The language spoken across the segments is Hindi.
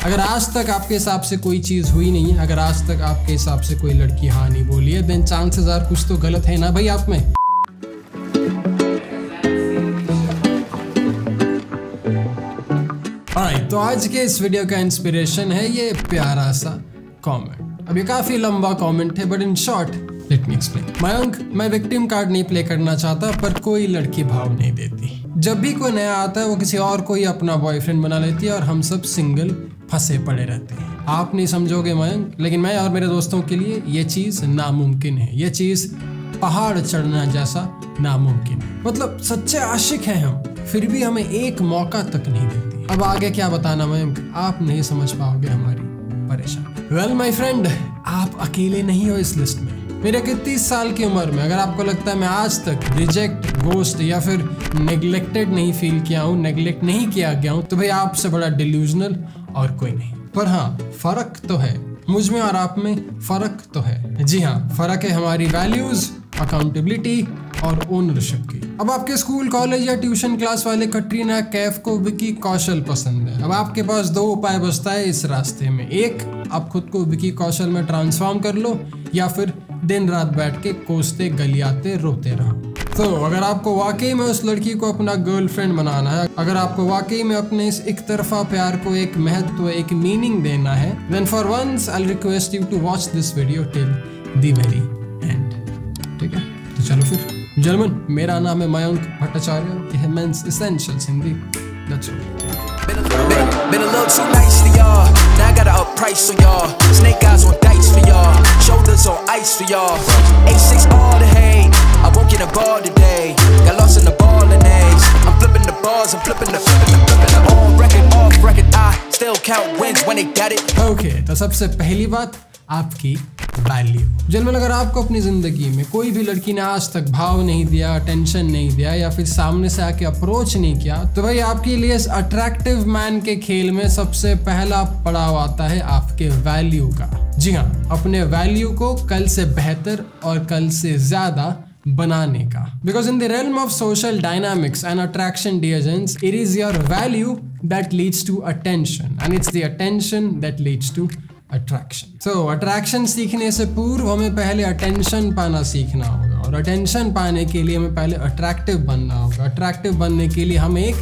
अगर आज तक आपके हिसाब से कोई चीज़ हुई नहीं है, अगर आज तक आपके हिसाब से कोई लड़की हाँ नहीं बोली है, देन चांसेस आर कुछ तो गलत है ना भाई आप में। ऑलराइट, तो आज के इस वीडियो का इंस्पिरेशन है ये प्यारा सा कमेंट। अब ये काफी लंबा कमेंट है, but in short let me explain. Mayank, मैं विक्टिम कार्ड नहीं प्ले करना चाहता, पर कोई लड़की भाव नहीं देती। जब भी कोई नया आता है वो किसी और को ही अपना बॉयफ्रेंड बना लेती है और हम सब सिंगल फंसे पड़े रहते हैं। आप नहीं समझोगे मयंक, लेकिन मैं और मेरे दोस्तों के लिए ये चीज नामुमकिन है। ये चीज पहाड़ चढ़ना जैसा नामुमकिन है। मतलब सच्चे आशिक हैं हम, फिर भी हमें एक मौका तक नहीं देती। अब आगे क्या बताना मयंक, आप नहीं समझ पाओगे हमारी परेशानी। वेल माय फ्रेंड, आप अकेले नहीं हो इस लिस्ट में। मेरे 31 साल की उम्र में अगर आपको लगता है मैं आज तक रिजेक्ट, गोस्ट या फिर नेग्लेक्टेड नहीं फील किया हूँ, नेग्लेक्ट नहीं किया गया हूँ, तो भाई आपसे बड़ा डिल्यूजनल और कोई नहीं। पर हाँ, फर्क तो है, मुझ में और आप में फर्क तो है। जी हाँ, फर्क है हमारी वैल्यूज, अकाउंटेबिलिटी और ओनरशिप की। अब आपके स्कूल, कॉलेज या ट्यूशन क्लास वाले कटरीना कैफ को विकी कौशल पसंद है। अब आपके पास दो उपाय बचता है इस रास्ते में। एक, आप खुद को विकी कौशल में ट्रांसफॉर्म कर लो, या फिर दिन रात बैठ के कोसते गलियाते रोते रहो। तो अगर आपको वाकई में उस लड़की को अपना गर्लफ्रेंड बनाना है, अगर आपको वाकई में अपने इस एक तरफा प्यार को एक महत्व, एक मीनिंग देना है, then for once I'll request you to watch this video till the very end। ठीक है, तो चलो फिर। जर्मन, मेरा नाम है मयंक भट्टाचार्य, ये है men's essentials Hindi. That's all। Been a little too nice for y'all. Now I gotta up price on y'all. Snake eyes on dice for y'all. Shoulders on ice for y'all. A6 all the hate. I won't get a ball today. Got lost in the ball and A's. I'm flipping the bars. I'm flipping the on record, off record. I still count wins when they got it. Okay, तो सबसे पहली बात आपकी वैल्यू। जनरल, अगर आपको अपनी जिंदगी में कोई भी लड़की ने आज तक भाव नहीं दिया, अटेंशन नहीं दिया, या फिर सामने से आके अप्रोच नहीं किया, तो भाई आपके लिए इस अट्रैक्टिव मैन के खेल में सबसे पहला पड़ाव आता है आपके वैल्यू का। जी हाँ, अपने वैल्यू को कल से बेहतर और कल से ज्यादा बनाने का। Because in the realm of social dynamics and attraction dear, it is your value that leads to attention and it's the attention that leads to attraction. तो अट्रैक्शन सीखने से पूर्व हमें पहले अटेंशन पाना सीखना होगा, और अटेंशन पाने के लिए हमें पहले अट्रैक्टिव बनना होगा। अट्रैक्टिव बनने के लिए हमें एक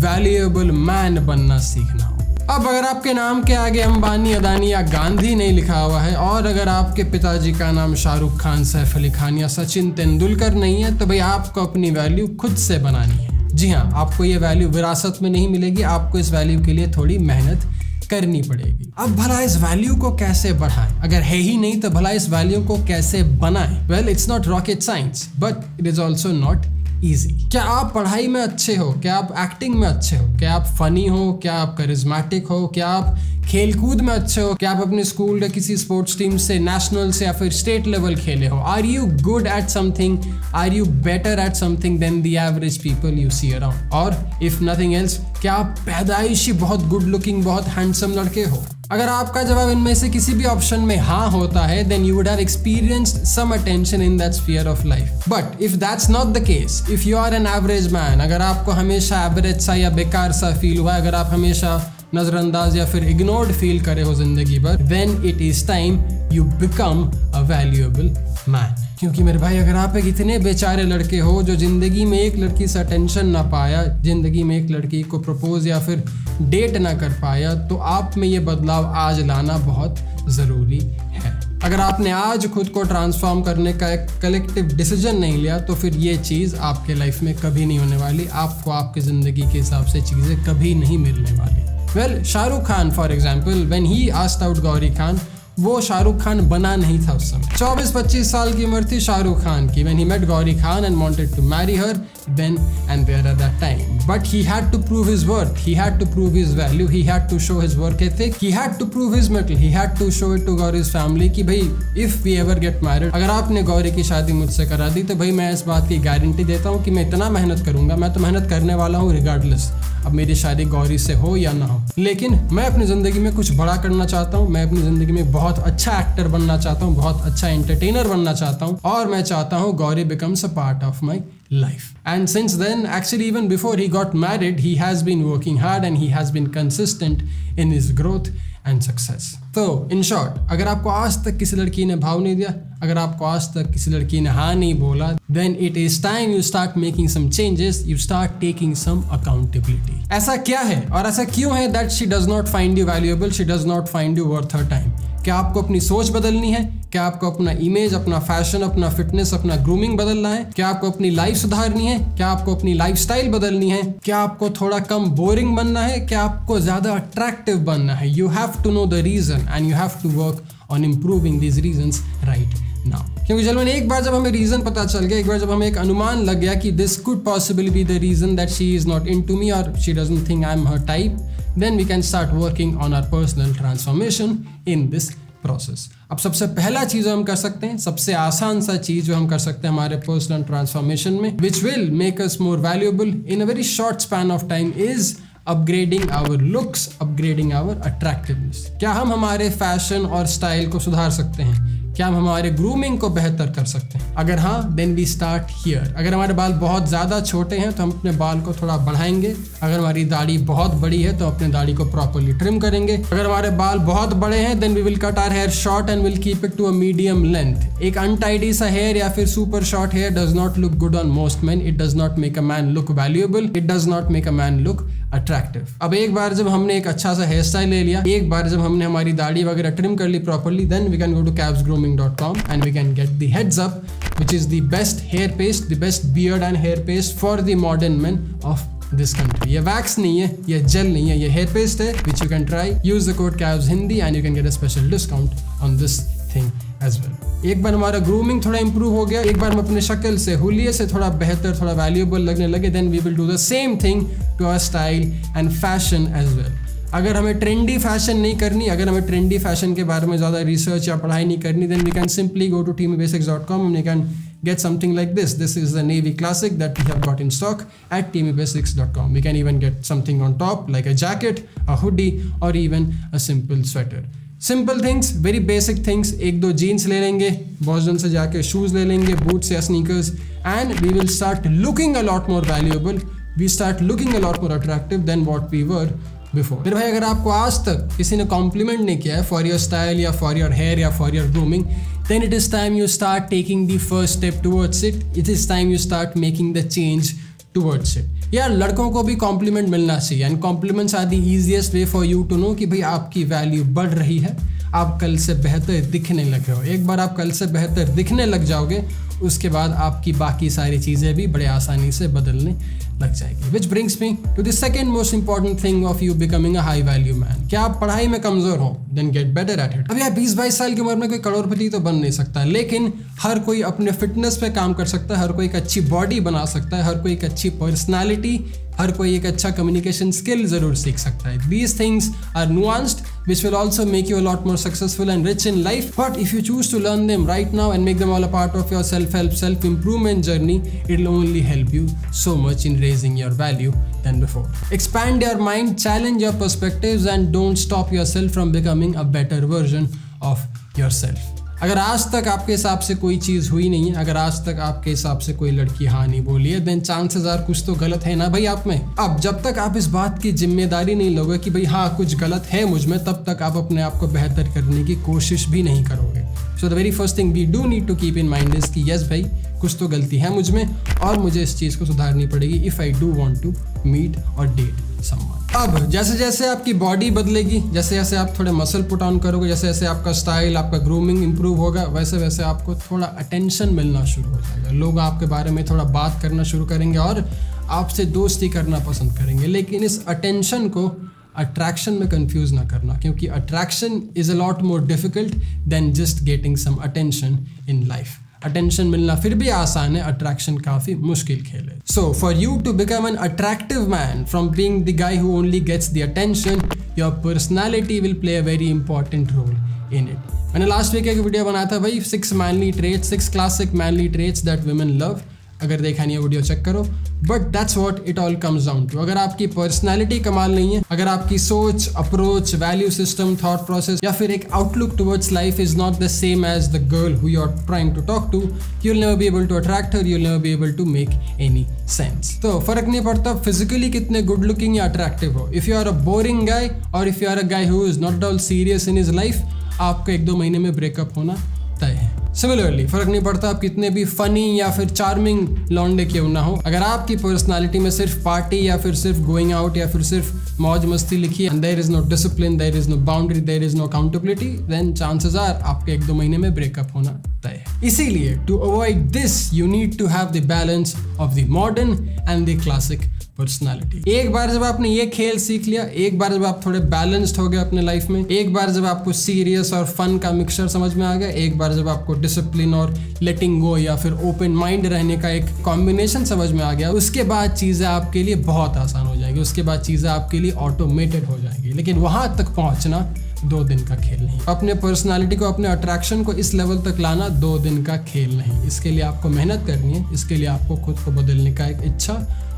वैल्यूएबल मैन बनना सीखना होगा। अब अगर आपके नाम के आगे अंबानी, अदानी या गांधी नहीं लिखा हुआ है, और अगर आपके पिताजी का नाम शाहरुख खान, सैफ अली खान या सचिन तेंदुलकर नहीं है, तो भाई आपको अपनी वैल्यू खुद से बनानी है। जी हाँ, आपको ये वैल्यू विरासत में नहीं मिलेगी, आपको इस वैल्यू के लिए थोड़ी मेहनत करनी पड़ेगी। अब भला इस वैल्यू को कैसे बढ़ाएं? अगर है ही नहीं तो भला इस वैल्यू को कैसे बनाएं? Well, it's not rocket science, but it is also not easy. क्या आप पढ़ाई में अच्छे हो? क्या आप एक्टिंग में अच्छे हो? क्या आप फनी हो? क्या आप करिज्मेटिक हो? क्या आप खेलकूद में अच्छे हो? क्या आप अपने स्कूल के किसी स्पोर्ट्स टीम से नेशनल से या फिर स्टेट लेवल खेले हो? Are you good at something? Are you better at something than the average people you see around? और इफ नथिंग एल्स, क्या आप पैदाइशी बहुत गुड लुकिंग, बहुत हैंडसम लड़के हो? अगर आपका जवाब इनमें से किसी भी ऑप्शन में हाँ होता है, then you would have experienced some attention in that sphere of life. But if that's not the case, if you are an average man, अगर आपको हमेशा एवरेज सा या बेकार सा फील हुआ, अगर आप हमेशा नजरअंदाज या फिर इग्नोर्ड फील करे हो जिंदगी भर, then it is time you become a valuable man. क्योंकि मेरे भाई, अगर आप एक इतने बेचारे लड़के हो जो जिंदगी में एक लड़की से अटेंशन ना पाया, जिंदगी में एक लड़की को प्रपोज या फिर डेट ना कर पाया, तो आप में ये बदलाव आज लाना बहुत ज़रूरी है। अगर आपने आज खुद को ट्रांसफॉर्म करने का एक कलेक्टिव डिसीजन नहीं लिया, तो फिर ये चीज़ आपके लाइफ में कभी नहीं होने वाली। आपको आपकी ज़िंदगी के हिसाब से चीज़ें कभी नहीं मिलने वाली। Well, Shahrukh Khan for example, when he asked out Gauri Khan, वो शाहरुख खान बना नहीं था उस समय। 24-25 साल की उम्र थी शाहरुख खान की when he met Gauri Khan and wanted to marry her then and there at that time. But he had to prove his worth. He had to prove his value. He had to show his work ethic. He had to prove his mettle. He had to show it to Gauri's family कि भाई if we ever get married, अगर आपने गौरी की शादी मुझसे करा दी, तो भाई मैं इस बात की गारंटी देता हूँ कि मैं इतना मेहनत करूँगा, मैं तो मेहनत करने वाला हूँ रिगार्डलेस, अब मेरी शादी गौरी से हो या ना हो। लेकिन मैं अपनी ज़िंदगी में कुछ बड़ा करना चाहता हूँ, मैं अपनी ज़िंदगी में बहुत अच्छा एक्टर बनना चाहता हूँ, बहुत अच्छा एंटरटेनर बनना चाहता हूँ, और मैं चाहता हूँ Gauri becomes a part of my life. And since then, actually even before he got married, he has been working hard and he has been consistent in his growth and success. So in short, अगर आपको आज तक किसी लड़की ने भाव नहीं दिया, अगर आपको आज तक किसी लड़की ने हाँ नहीं बोला, then it is time you start making some changes, you start taking some accountability. ऐसा क्या है और ऐसा क्यों है that she does not find you valuable, she does not find you worth her time? क्या आपको अपनी सोच बदलनी है? क्या आपको अपना इमेज, अपना फैशन, अपना फिटनेस, अपना ग्रूमिंग बदलना है? क्या आपको अपनी लाइफ सुधारनी है? क्या आपको अपनी लाइफस्टाइल बदलनी है? क्या आपको थोड़ा कम बोरिंग बनना है? क्या आपको ज्यादा अट्रैक्टिव बनना है? You have to know the reason and you have to work on improving these reasons right now. क्योंकि चलो एक बार जब हमें रीजन पता चल गया, एक बार जब हमें एक अनुमान लग गया कि this could possibly be the reason that she is not into me और she doesn't think I am her type, then we can start working on our personal transformation in this process. अब सबसे पहला चीज जो हम कर सकते हैं, सबसे आसान सा चीज जो हम कर सकते हैं हमारे पर्सनल ट्रांसफॉर्मेशन में, which will make us more valuable in a very short span of time, is upgrading our looks, upgrading our attractiveness. क्या हम हमारे फैशन और स्टाइल को सुधार सकते हैं? क्या हम हमारे ग्रूमिंग को बेहतर कर सकते हैं? अगर हाँ, देन वी स्टार्ट हियर. अगर हमारे बाल बहुत ज़्यादा छोटे हैं तो हम अपने बाल को थोड़ा बढ़ाएंगे. अगर हमारी दाढ़ी बहुत बड़ी है तो अपने दाढ़ी को प्रॉपरली ट्रिम करेंगे. अगर हमारे बाल बहुत बड़े हैं then we will cut our hair short and will keep it to a medium length. एक अनटाइडी सा हेयर या फिर super short hair does not look good on most man. It does not make a man look valuable. It does not make a man look attractive. अब एक बार जब हमने एक अच्छा सा हेयर स्टाइल ले लिया, एक बार जब हमने हमारी दाढ़ी वगैरह ट्रिम कर ली properly, then we can go to capsgrooming.com and we can get the Heads Up, which is the best hair paste, the best beard and hair paste for the modern men of this country. ये वैक्स नहीं है, ये जेल नहीं है, ये हेयर पेस्ट है which you can try. Use the code CABSHINDI and you can get a special discount on this thing as well. एक बार हमारा ग्रूमिंग थोड़ा इंप्रूव हो गया, एक बार हम अपने शक्ल से, हुलिये से थोड़ा बेहतर, थोड़ा वैल्यूएबल लगने लगे, then we will do the same thing to our style and fashion as well. अगर हमें ट्रेंडी फैशन नहीं करनी, अगर हमें ट्रेंडी फैशन के बारे में ज़्यादा रिसर्च या पढ़ाई नहीं करनी, then we can simply go to teamybasics.com and we can get something like this. This is the navy classic that we have got in stock at teamybasics.com. We can even get something on top like a jacket, a hoodie or even a simple sweater. Simple things, very basic things. एक दो जीन्स ले लेंगे, बॉस्टन से जाके शूज़ ले लेंगे, बूट्स या sneakers, and we will start looking a lot more valuable. We start looking a lot more attractive than what we were before. फिर भाई अगर आपको आज तक किसी ने कॉम्प्लीमेंट नहीं किया है फॉर योर स्टाइल या फॉर योर हेयर या for your grooming, then it is time you start taking the first step towards it. It is time you start making the change towards it. यार लड़कों को भी कॉम्प्लीमेंट मिलना चाहिए, and compliments are the easiest way for you to know कि भाई आपकी वैल्यू बढ़ रही है, आप कल से बेहतर दिखने लगे हो. एक बार आप कल से बेहतर दिखने लग जाओगे, उसके बाद आपकी बाकी सारी चीज़ें भी बड़े आसानी से बदलने लग जाएगी. Which brings me to the second most important thing of you becoming a high value man. क्या आप पढ़ाई में कमज़ोर हो? Then get better at it. अब यार 20-22 साल की उम्र में कोई करोड़पति तो बन नहीं सकता, लेकिन हर कोई अपने फिटनेस पे काम कर सकता है, हर कोई एक अच्छी बॉडी बना सकता है, हर कोई एक अच्छी पर्सनैलिटी, हर कोई एक अच्छा कम्युनिकेशन स्किल ज़रूर सीख सकता है. These things are nuanced, which will also make you a lot more successful and rich in life. But if you choose to learn them right now and make them all a part of your self-help, self-improvement journey, it will only help you so much in raising your value than before. Expand your mind, challenge your perspectives, and don't stop yourself from becoming a better version of yourself. अगर आज तक आपके हिसाब से कोई चीज़ हुई नहीं है, अगर आज तक आपके हिसाब से कोई लड़की हाँ नहीं बोली है, देन चांसेस आर कुछ तो गलत है ना भाई आप में. अब जब तक आप इस बात की जिम्मेदारी नहीं लोगे कि भाई हाँ कुछ गलत है मुझ में, तब तक आप अपने आप को बेहतर करने की कोशिश भी नहीं करोगे. So the very first thing we do need to keep in mind is कि यस भाई कुछ तो गलती है मुझ में और मुझे इस चीज़ को सुधारनी पड़ेगी if I do want to meet और डेट समवन. अब जैसे जैसे आपकी बॉडी बदलेगी, जैसे जैसे आप थोड़े मसल पुट ऑन करोगे, जैसे जैसे आपका स्टाइल, आपका ग्रूमिंग इंप्रूव होगा, वैसे वैसे आपको थोड़ा अटेंशन मिलना शुरू हो जाएगा. लोग आपके बारे में थोड़ा बात करना शुरू करेंगे और आपसे दोस्ती करना पसंद करेंगे. लेकिन इस अटेंशन को अट्रैक्शन में कंफ्यूज ना करना, क्योंकि attraction is a lot more difficult than just getting some attention in life. Attention मिलना फिर भी आसान है, अट्रैक्शन काफी मुश्किल खेल है. So for you to become an attractive man from being the guy who only gets the attention, your personality will play a very important role in it. मैंने लास्ट वीक एक वीडियो बनाया था भाई 6 manly traits, 6 classic manly traits that women love, अगर देखा नहीं है वीडियो चेक करो, but that's what it all comes down to. अगर आपकी पर्सनैलिटी कमाल नहीं है, अगर आपकी सोच, approach, value system, thought process या फिर एक outlook towards life is not the same as the girl who you are trying to talk to, you will never be able to attract her, you will never be able to make any sense. तो फर्क नहीं पड़ता फिजिकली कितने गुड लुकिंग या अट्रैक्टिव हो। If you are a boring guy और if you are a guy who is not at all serious in his life, आपका 1-2 महीने में ब्रेकअप होना तय है। सिमिलरली फर्क नहीं पड़ता आप कितने भी फनी या फिर चार्मिंग लौंडे क्यों ना हो, अगर आपकी पर्सनालिटी में सिर्फ पार्टी या फिर सिर्फ गोइंग आउट या फिर सिर्फ मौज मस्ती लिखी है, there is no discipline, there is no boundary, there is no accountability, then chances are आपके 1-2 महीने में ब्रेकअप होना तय है। इसीलिए to avoid this you need to have the balance of the modern and the classic personality. एक बार जब आपने ये खेल सीख लिया, एक बार जब आप थोड़े बैलेंस्ड हो गए अपने लाइफ में, एक बार जब आपको सीरियस और फन का मिक्सचर समझ में आ गया, एक बार जब आपको डिसिप्लिन और लेटिंग गो या फिर ओपन माइंड रहने का एक कॉम्बिनेशन समझ में आ गया, उसके बाद चीज़ें आपके लिए बहुत आसान हो जाएगी, उसके बाद चीज़ें आपके लिए ऑटोमेटेड हो जाएंगी। लेकिन वहाँ तक पहुँचना 2 दिन का खेल नहीं। अपने पर्सनालिटी को, अपने अट्रैक्शन को इस लेवल तक लाना 2 दिन का खेल नहीं। इसके लिए आपको मेहनत करनी है, इसके लिए आपको खुद को बदलने का एक इच्छा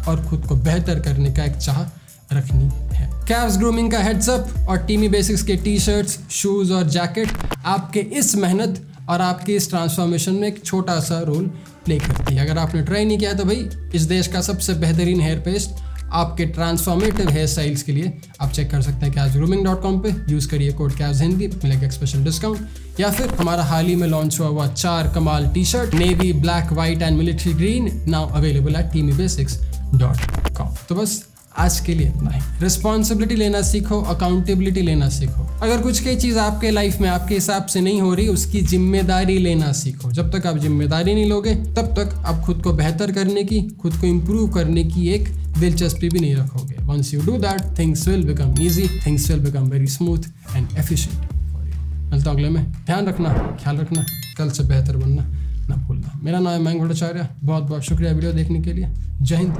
और खुद को बेहतर करने का एक चाह रखनी है। कैव्स ग्रूमिंग का हेड्स अप और टीमी बेसिक्स के टी-शर्ट्स, शूज और जैकेट आपके इस मेहनत और आपके इस ट्रांसफॉर्मेशन में एक छोटा सा रोल प्ले करती है। अगर आपने ट्राई नहीं किया तो भाई इस देश का सबसे बेहतरीन हेयर पेस्ट आपके ट्रांसफॉर्मेटिव हेयर स्टाइल्स के लिए आप चेक कर सकते हैं CavsGrooming.com पे। यूज़ करिए कोड CAVS हिंदी, मिलेगा एक स्पेशल डिस्काउंट। या फिर हमारा हाल ही में लॉन्च हुआ 4 कमाल T-shirt navy, black, white and military green now available at teamybasics.com। तो बस आज के लिए इतना ही। रिस्पॉन्सिबिलिटी लेना सीखो, अकाउंटेबिलिटी लेना सीखो। अगर कुछ कोई चीज़ आपके लाइफ में आपके हिसाब से नहीं हो रही, उसकी जिम्मेदारी लेना सीखो। जब तक आप जिम्मेदारी नहीं लोगे तब तक आप खुद को बेहतर करने की, खुद को इम्प्रूव करने की एक दिलचस्पी भी नहीं रखोगे। Once you do that, things will become easy, things will become very smooth and efficient for you. मिलता हूं अगले में। ध्यान रखना, ख्याल रखना, कल से बेहतर बनना ना भूलना। मेरा नाम है मयंक भट्टाचार्य। बहुत बहुत शुक्रिया वीडियो देखने के लिए। जय हिंद।